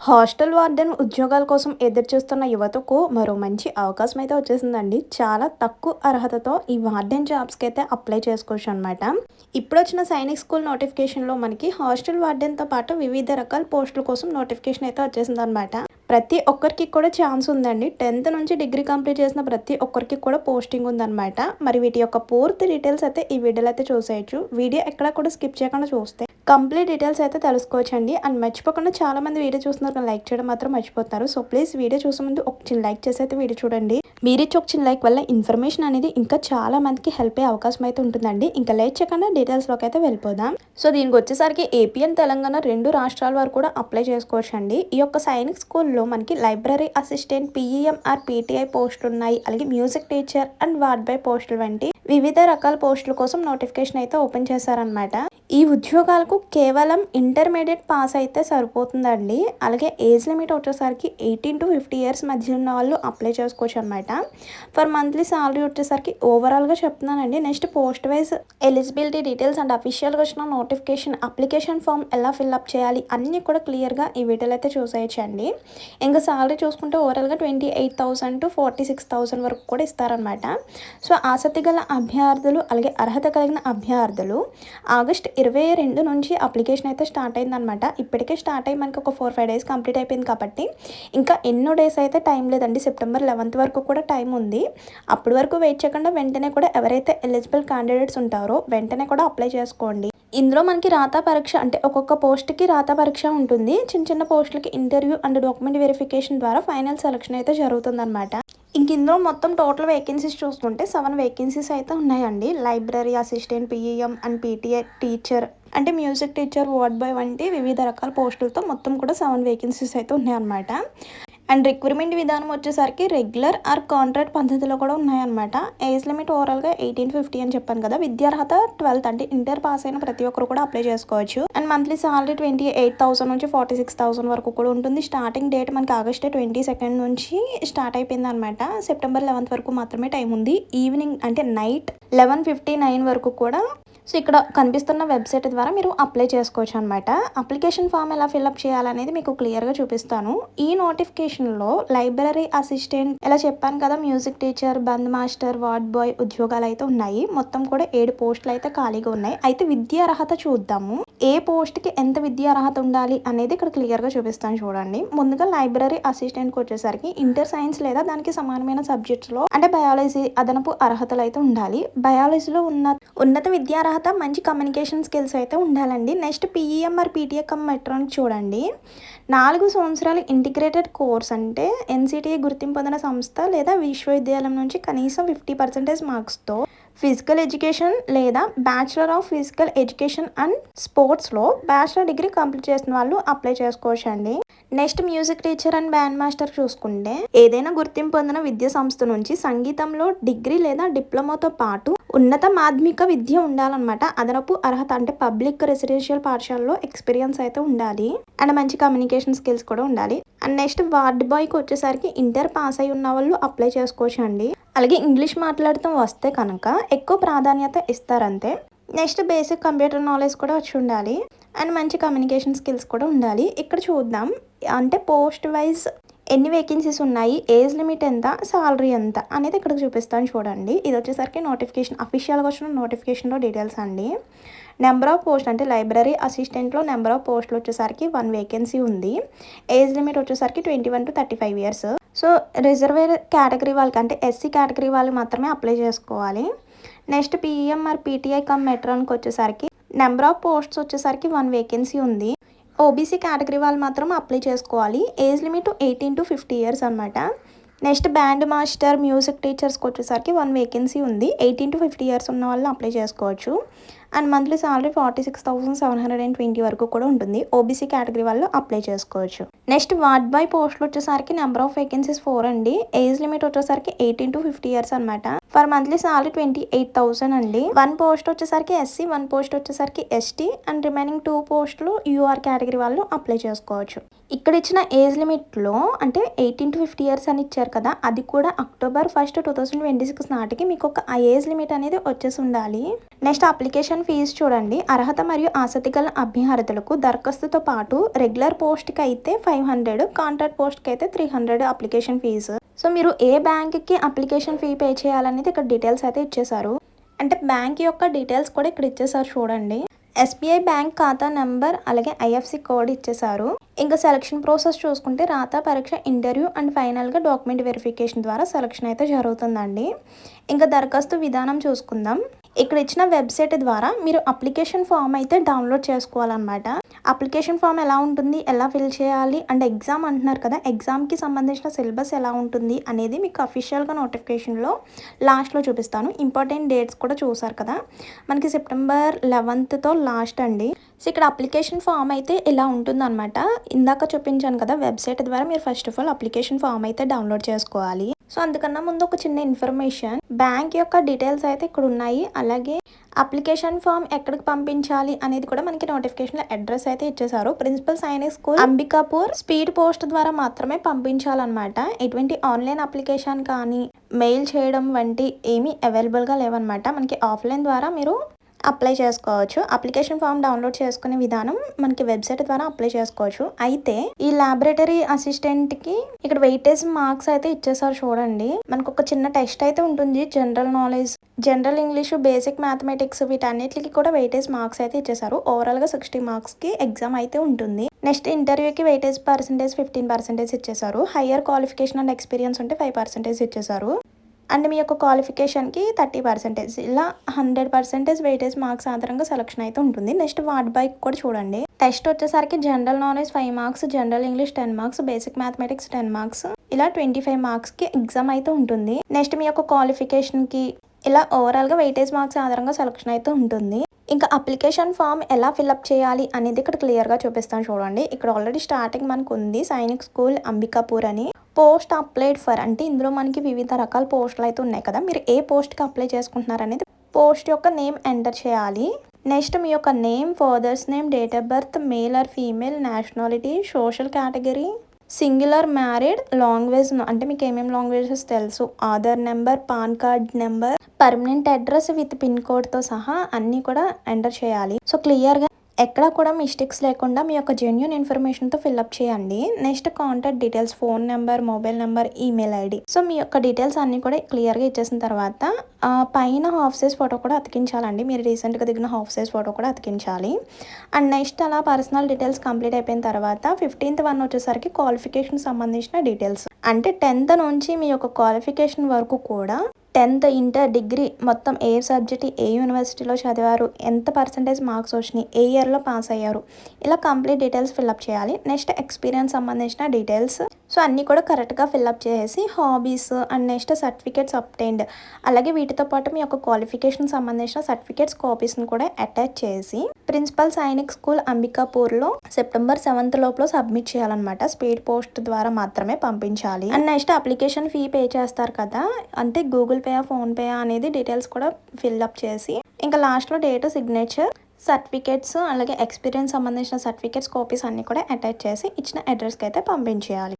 Hostel warden ఉద్యోగాల కోసం ఎదురుచూస్తున్న యువతకు మరో మంచి అవకాశం అయితే వచ్చేసిందండి. చాలా తక్కువ అర్హతతో ఈ వార్డెన్ జాబ్స్‌కి అయితే అప్లై చేసుకోవచ్చు అనమాట. ఇప్పుడొచ్చిన సైనిక్ స్కూల్ నోటిఫికేషన్‌లో మనకి హాస్టల్ వార్డెన్‌తో పాటు వివిధ రకాల పోస్టుల కోసం నోటిఫికేషన్ అయితే వచ్చేసిందనమాట. ప్రతి ఒక్కరికి కూడా ఛాన్స్ ఉందండి. 10th నుంచి డిగ్రీ కంప్లీట్ చేసిన ప్రతి ఒక్కరికి కూడా పోస్టింగ్ ఉందనమాట. మరి వీటి యొక్క పూర్తి డీటెయిల్స్ అయితే ఈ వీడియోలో అయితే చూసేయొచ్చు. వీడియో ఎక్కడా కూడా స్కిప్ చేయకుండా చూస్తే కంప్లీట్ డీటెయిల్స్ అయితే తెలుసుకోవచ్చండి. అండ్ మర్చిపోకుండా చాలామంది వీడియో చూస్తున్నారు కానీ లైక్ చేయడం మాత్రం మర్చిపోతున్నారు. సో ప్లీజ్ వీడియో చూసే ముందు ఒక చిన్న లైక్ చేసి అయితే వీడియో చూడండి. మీరిచ్చే ఒక చిన్న లైక్ వల్ల ఇన్ఫర్మేషన్ అనేది ఇంకా చాలా మందికి హెల్ప్ అయ్యే అవకాశం అయితే ఉంటుందండి. ఇంకా లేట్ చేయకుండా డీటెయిల్స్లోకి అయితే వెళ్ళిపోదాం. సో దీనికి వచ్చేసరికి ఏపీ అండ్ తెలంగాణ 2 రాష్ట్రాల వారు కూడా అప్లై చేసుకోవచ్చు అండి. ఈ యొక్క సైనిక్ స్కూల్లో మనకి లైబ్రరీ అసిస్టెంట్, పీఈఎం ఆర్ పీటీఐ పోస్టులు ఉన్నాయి. అలాగే music teacher and ward boy పోస్టులు వంటి వివిధ రకాల పోస్టుల కోసం నోటిఫికేషన్ అయితే ఓపెన్ చేశారనమాట. ఈ ఉద్యోగాలకు కేవలం ఇంటర్మీడియట్ పాస్ అయితే సరిపోతుందండి. అలాగే ఏజ్ లిమిట్ వచ్చేసరికి 18 to 50 ఇయర్స్ మధ్య ఉన్న వాళ్ళు అప్లై చేసుకోవచ్చు అనమాట. ఫర్ మంత్లీ సాలరీ వచ్చేసరికి ఓవరాల్గా చెప్తున్నానండి. Next post wise eligibility details and అఫీషియల్గా వచ్చిన నోటిఫికేషన్, అప్లికేషన్ ఫామ్ ఎలా ఫిల్అప్ చేయాలి అన్నీ కూడా క్లియర్గా ఈ వీడియోలో అయితే చూసేయచ్చండి. ఇంకా సాలరీ చూసుకుంటే ఓవరాల్గా 28,000 to 46,000 వరకు కూడా ఇస్తారనమాట. సో ఆసక్తి గల అభ్యర్థులు అలాగే అర్హత కలిగిన అభ్యర్థులు ఆగస్ట్ 22 నుంచి అప్లికేషన్ అయితే స్టార్ట్ అయిందనమాట. ఇప్పటికే స్టార్ట్ అయ్యి మనకి ఒక 4-5 డేస్ కంప్లీట్ అయిపోయింది కాబట్టి ఇంకా ఎన్నో డేస్ అయితే టైం లేదండి. సెప్టెంబర్ 11th వరకు కూడా టైం ఉంది. అప్పటి వరకు వెయిట్ చేయకుండా వెంటనే కూడా ఎవరైతే ఎలిజిబుల్ క్యాండిడేట్స్ ఉంటారో వెంటనే కూడా అప్లై చేసుకోండి. ఇందులో మనకి రాత పరీక్ష అంటే ఒక్కొక్క పోస్ట్కి రాత పరీక్ష ఉంటుంది. చిన్న చిన్న పోస్టులకి ఇంటర్వ్యూ అండ్ డాక్యుమెంట్ వెరిఫికేషన్ ద్వారా ఫైనల్ సెలక్షన్ అయితే జరుగుతుందన్నమాట. ఇంక ఇందులో మొత్తం టోటల్ వేకెన్సీస్ చూసుకుంటే 7 వేకెన్సీస్ అయితే ఉన్నాయండి. Library assistant, PEM and PTI teacher అంటే మ్యూజిక్ టీచర్, వార్డ్ బాయ్ వంటి వివిధ రకాల పోస్టులతో మొత్తం కూడా 7 వేకెన్సీస్ అయితే ఉన్నాయన్నమాట. అండ్ రిక్రూట్మెంట్ విధానం వచ్చేసరికి రెగ్యులర్ ఆర్ కాంట్రాక్ట్ పద్ధతిలో కూడా ఉన్నాయన్నమాట. ఏజ్ లిమిట్ ఓవరాల్గా 18-50 అని చెప్పాను కదా. విద్యార్హత 12th అంటే ఇంటర్ పాస్ అయిన ప్రతి ఒక్కరు కూడా అప్లై చేసుకోవచ్చు. అండ్ మంత్లీ సాలరీ 28,000 నుంచి 46,000 వరకు కూడా ఉంటుంది. స్టార్టింగ్ డేట్ మనకి ఆగస్ట్ 22 నుంచి స్టార్ట్ అయిపోయింది అనమాట. సెప్టెంబర్ 11th వరకు మాత్రమే టైం ఉంది. ఈవినింగ్ అంటే నైట్ 11:59 వరకు కూడా సో ఇక్కడ కనిపిస్తున్న వెబ్సైట్ ద్వారా మీరు అప్లై చేసుకోవచ్చు అనమాట. అప్లికేషన్ ఫామ్ ఎలా ఫిల్అప్ చేయాలనేది మీకు క్లియర్గా చూపిస్తాను. ఈ నోటిఫికేషన్లో లైబ్రరీ అసిస్టెంట్ ఎలా చెప్పాను కదా, మ్యూజిక్ టీచర్, బంద్ మాస్టర్, వార్డ్ బాయ్ ఉద్యోగాలు అయితే ఉన్నాయి. మొత్తం కూడా 7 పోస్టులు అయితే ఖాళీగా ఉన్నాయి. అయితే విద్యా అర్హత చూద్దాము. ఏ పోస్ట్కి ఎంత విద్యా అర్హత ఉండాలి అనేది ఇక్కడ క్లియర్గా చూపిస్తాను చూడండి. ముందుగా లైబ్రరీ అసిస్టెంట్కి వచ్చేసరికి ఇంటర్ సైన్స్ లేదా దానికి సమానమైన సబ్జెక్ట్స్లో అంటే బయాలజీ అదనపు అర్హతలు అయితే ఉండాలి. బయాలజీలో ఉన్నత విద్యా అర్హత, మంచి కమ్యూనికేషన్ స్కిల్స్ అయితే ఉండాలండి. Next PEM or PTI cum matric చూడండి. 4 సంవత్సరాల ఇంటిగ్రేటెడ్ కోర్స్ అంటే ఎన్సిటిఏ గుర్తింపు పొందిన సంస్థ లేదా విశ్వవిద్యాలయం నుంచి కనీసం 50% మార్క్స్తో ఫిజికల్ ఎడ్యుకేషన్ లేదా bachelor of physical education and స్పోర్ట్స్లో బ్యాచిలర్ డిగ్రీ కంప్లీట్ చేసిన వాళ్ళు అప్లై చేసుకోవచ్చు అండి. Next music teacher and band master చూసుకుంటే ఏదైనా గుర్తింపు పొందిన విద్యా సంస్థ నుంచి సంగీతంలో డిగ్రీ లేదా డిప్లొమాతో పాటు ఉన్నత మాధ్యమిక విద్య ఉండాలన్నమాట. అదనపు అర్హత అంటే పబ్లిక్ రెసిడెన్షియల్ పాఠశాలలో ఎక్స్పీరియన్స్ అయితే ఉండాలి. అండ్ మంచి కమ్యూనికేషన్ స్కిల్స్ కూడా ఉండాలి. అండ్ నెక్స్ట్ వార్డ్ బాయ్కి వచ్చేసరికి ఇంటర్ పాస్ అయి ఉన్న వాళ్ళు అప్లై చేసుకోవచ్చు అండి. అలాగే ఇంగ్లీష్ మాట్లాడటం వస్తే కనుక ఎక్కువ ప్రాధాన్యత ఇస్తారంతే. నెక్స్ట్ బేసిక్ కంప్యూటర్ నాలెడ్జ్ కూడా వచ్చి ఉండాలి. అండ్ మంచి కమ్యూనికేషన్ స్కిల్స్ కూడా ఉండాలి. ఇక్కడ చూద్దాం అంటే పోస్ట్ వైజ్ ఎన్ని వేకెన్సీస్ ఉన్నాయి, ఏజ్ లిమిట్ ఎంత, సాలరీ ఎంత అనేది ఇక్కడ చూపిస్తాను చూడండి. ఇది వచ్చేసరికి నోటిఫికేషన్ అఫీషియల్గా వచ్చిన నోటిఫికేషన్లో డీటెయిల్స్ అండి. నెంబర్ ఆఫ్ పోస్ట్ అంటే లైబ్రరీ అసిస్టెంట్లో నెంబర్ ఆఫ్ పోస్టులు వచ్చేసరికి 1 వేకెన్సీ ఉంది. ఏజ్ లిమిట్ వచ్చేసరికి 21 to 35 years. So reservoir category వాళ్ళకి అంటే ఎస్సీ కేటగిరీ వాళ్ళు మాత్రమే అప్లై చేసుకోవాలి. Next PEM or PTI come మెట్రాన్కి వచ్చేసరికి నెంబర్ ఆఫ్ పోస్ట్స్ వచ్చేసరికి 1 వేకెన్సీ ఉంది. ఓబీసీ కేటగిరీ వాళ్ళు మాత్రం అప్లై చేసుకోవాలి. ఏజ్ లిమిట్ 18 to 50 ఇయర్స్ అనమాట. నెక్స్ట్ బ్యాండ్ మాస్టర్, మ్యూజిక్ టీచర్స్కి వచ్చేసరికి 1 వేకెన్సీ ఉంది. 18 to 50 ఇయర్స్ ఉన్న వాళ్ళు అప్లై చేసుకోవచ్చు. అండ్ మంత్లీ సాలరీ 46,720 వరకు కూడా ఉంటుంది. ఓబీసీ కేటగిరీ వాళ్ళు అప్లై చేసుకోవచ్చు. నెక్స్ట్ వార్డ్ బాయ్ పోస్టులు వచ్చేసరికి నెంబర్ ఆఫ్ వేకెన్సీస్ 4 అండి. ఏజ్ లిమిట్ వచ్చేసరికి 18 to 50 ఇయర్స్ అనమాట. ఫర్ మంత్లీ సాలరీ 28,000 అండి. 1 పోస్ట్ వచ్చేసరికి ఎస్సీ, 1 పోస్ట్ వచ్చేసరికి ఎస్టీ అండ్ రిమైనింగ్ 2 పోస్టులు యూఆర్ కేటగిరీ వాళ్ళు అప్లై చేసుకోవచ్చు. ఇక్కడ ఇచ్చిన ఏజ్ లిమిట్లో అంటే 18 to 50 ఇయర్స్ అని ఇచ్చారు కదా, అది కూడా October 1, 2026 నాటికి మీకు ఒక ఏజ్ లిమిట్ అనేది వచ్చేసి ఉండాలి. నెక్స్ట్ అప్లికేషన్ ఫీజు చూడండి. అర్హత మరియు ఆసక్తి గల అభ్యర్థులకు దరఖాస్తుతో పాటు రెగ్యులర్ పోస్ట్కి అయితే 500, కాంట్రాక్ట్ పోస్ట్కి అయితే 300 అప్లికేషన్ ఫీజు. సో మీరు ఏ బ్యాంక్కి అప్లికేషన్ ఫీ పే చేయాలనేది ఇక్కడ డీటెయిల్స్ అయితే ఇచ్చేసారు. అంటే బ్యాంక్ యొక్క డీటెయిల్స్ కూడా ఇక్కడ ఇచ్చేసారు చూడండి. ఎస్బీఐ బ్యాంక్ ఖాతా నెంబర్ అలాగే ఐఎఫ్సి కోడ్ ఇచ్చేసారు. ఇంకా సెలక్షన్ ప్రాసెస్ చూసుకుంటే రాత పరీక్ష, ఇంటర్వ్యూ అండ్ ఫైనల్గా డాక్యుమెంట్ వెరిఫికేషన్ ద్వారా సెలక్షన్ అయితే జరుగుతుందండి. ఇంకా దరఖాస్తు విధానం చూసుకుందాం. ఇక్కడ ఇచ్చిన వెబ్సైట్ ద్వారా మీరు అప్లికేషన్ ఫామ్ అయితే డౌన్లోడ్ చేసుకోవాలన్నమాట. అప్లికేషన్ ఫామ్ ఎలా ఉంటుంది, ఎలా ఫిల్ చేయాలి అండ్ ఎగ్జామ్ అంటున్నారు కదా, ఎగ్జామ్కి సంబంధించిన సిలబస్ ఎలా ఉంటుంది అనేది మీకు అఫీషియల్గా నోటిఫికేషన్లో లాస్ట్లో చూపిస్తాను. ఇంపార్టెంట్ డేట్స్ కూడా చూసారు కదా, మనకి September 11th లాస్ట్ అండి. సో ఇక్కడ అప్లికేషన్ ఫామ్ అయితే ఇలా ఉంటుందన్నమాట. ఇందాక చూపించాను కదా వెబ్సైట్ ద్వారా మీరు first of all application form అయితే డౌన్లోడ్ చేసుకోవాలి. సో అందుకన్నా ముందు ఒక చిన్న ఇన్ఫర్మేషన్, బ్యాంక్ యొక్క డీటెయిల్స్ అయితే ఇక్కడ ఉన్నాయి. అలాగే అప్లికేషన్ ఫామ్ ఎక్కడికి పంపించాలి అనేది కూడా మనకి నోటిఫికేషన్లో అడ్రస్ అయితే ఇచ్చేసారు. Principal Sainik school, Ambikapur, speed post ద్వారా మాత్రమే పంపించాలన్నమాట. ఎటువంటి ఆన్లైన్ అప్లికేషన్ కానీ మెయిల్ చేయడం వంటి ఏమీ అవైలబుల్గా లేవన్నమాట. మనకి ఆఫ్లైన్ ద్వారా మీరు అప్లై చేసుకోవచ్చు. అప్లికేషన్ ఫామ్ డౌన్లోడ్ చేసుకునే విధానం మనకి వెబ్సైట్ ద్వారా అప్లై చేసుకోవచ్చు. అయితే ఈ ల్యాబొరేటరీ అసిస్టెంట్కి ఇక్కడ వెయిటేజ్ మార్క్స్ అయితే ఇచ్చేసారు చూడండి. మనకు ఒక చిన్న టెస్ట్ అయితే ఉంటుంది. General knowledge, general English, basic mathematics వీటన్నిటికి కూడా వెయిటేజ్ మార్క్స్ అయితే ఇచ్చేసారు. ఓవరాల్గా 60 మార్క్స్కి ఎగ్జామ్ అయితే ఉంటుంది. నెక్స్ట్ ఇంటర్వ్యూకి వెయిటేజ్ పర్సెంటేజ్ 15% ఇచ్చేసారు. హయ్యర్ క్వాలిఫికేషన్ అండ్ ఎక్స్పీరియన్స్ ఉంటే 5% ఇచ్చేసారు. అండ్ మీ యొక్క క్వాలిఫికేషన్కి 30%, ఇలా 100% వెయిటేజ్ మార్క్స్ ఆధారంగా సెలక్షన్ అయితే ఉంటుంది. నెక్స్ట్ వార్డ్ బైక్ కూడా చూడండి. టెస్ట్ వచ్చేసరికి general knowledge 5 marks, general English 10 marks, basic mathematics 10 marks, ఇలా 25 మార్క్స్కి ఎగ్జామ్ అయితే ఉంటుంది. నెక్స్ట్ మీ యొక్క క్వాలిఫికేషన్కి ఇలా ఓవరాల్గా వెయిటేజ్ మార్క్స్ ఆధారంగా సెలక్షన్ అయితే ఉంటుంది. ఇంకా అప్లికేషన్ ఫామ్ ఎలా ఫిల్అప్ చేయాలి అనేది ఇక్కడ క్లియర్గా చూపిస్తాను చూడండి. ఇక్కడ ఆల్రెడీ స్టార్టింగ్ మనకు ఉంది సైనిక్ స్కూల్ అంబికాపూర్ అని. పోస్ట్ అప్లైడ్ ఫర్ అంటే ఇందులో మనకి వివిధ రకాల పోస్టులు అయితే ఉన్నాయి కదా, మీరు ఏ పోస్ట్కి అప్లై చేసుకుంటున్నారు అనేది పోస్ట్ యొక్క నేమ్ ఎంటర్ చేయాలి. నెక్స్ట్ మీ యొక్క name, father's name, date of birth, male or female, nationality, social category, singular, married, language అంటే మీకు ఏమేమి లాంగ్వేజెస్ తెలుసు, Aadhaar number, pan card number, permanent address with pin కోడ్తో సహా అన్నీ కూడా ఎంటర్ చేయాలి. సో క్లియర్గా ఎక్కడ కూడా మిస్టేక్స్ లేకుండా మీ యొక్క జెన్యూన్ ఇన్ఫర్మేషన్తో ఫిల్అప్ చేయండి. Next contact details, phone number, mobile number, email ID. So మీ యొక్క డీటెయిల్స్ అన్నీ కూడా క్లియర్గా ఇచ్చేసిన తర్వాత పైన హాఫ్ సైజ్ ఫోటో కూడా అతికించాలండి. మీరు రీసెంట్గా దిగిన హాఫ్ సైజ్ ఫోటో కూడా అతికించాలి. అండ్ నెక్స్ట్ అలా పర్సనల్ డీటెయిల్స్ కంప్లీట్ అయిపోయిన తర్వాత 15th వచ్చేసరికి క్వాలిఫికేషన్ సంబంధించిన డీటెయిల్స్, అంటే 10th నుంచి మీ యొక్క క్వాలిఫికేషన్ వరకు కూడా 10th, ఇంటర్, డిగ్రీ మొత్తం ఏ సబ్జెక్ట్, ఏ యూనివర్సిటీలో చదివారు, ఎంత పర్సెంటేజ్ మార్క్స్ వచ్చినాయి, ఏ ఇయర్లో పాస్ అయ్యారు, ఇలా కంప్లీట్ డీటెయిల్స్ ఫిల్అప్ చేయాలి. నెక్స్ట్ ఎక్స్పీరియన్స్ సంబంధించిన డీటెయిల్స్, సో అన్నీ కూడా కరెక్ట్గా ఫిల్అప్ చేసి hobbies and next certificates obtained, అలాగే వీటితో పాటు మీ యొక్క క్వాలిఫికేషన్ సంబంధించిన సర్టిఫికేట్స్ కాపీస్ని కూడా అటాచ్ చేసి ప్రిన్సిపల్ సైనిక్ స్కూల్ అంబికాపూర్లో September 7th లోపల సబ్మిట్ చేయాలన్నమాట. స్పీడ్ పోస్ట్ ద్వారా మాత్రమే పంపించాలి. And next application fee pay చేస్తారు కదా, అంటే గూగుల్ పే, ఫోన్ పే అనేది డీటెయిల్స్ కూడా ఫిల్అప్ చేసి ఇంకా లాస్ట్లో డేట్, సిగ్నేచర్, సర్టిఫికేట్స్ అలాగే ఎక్స్పీరియన్స్ సంబంధించిన సర్టిఫికేట్స్ కాపీస్ అన్నీ కూడా అటాచ్ చేసి ఇచ్చిన అడ్రస్కి అయితే పంపించేయాలి.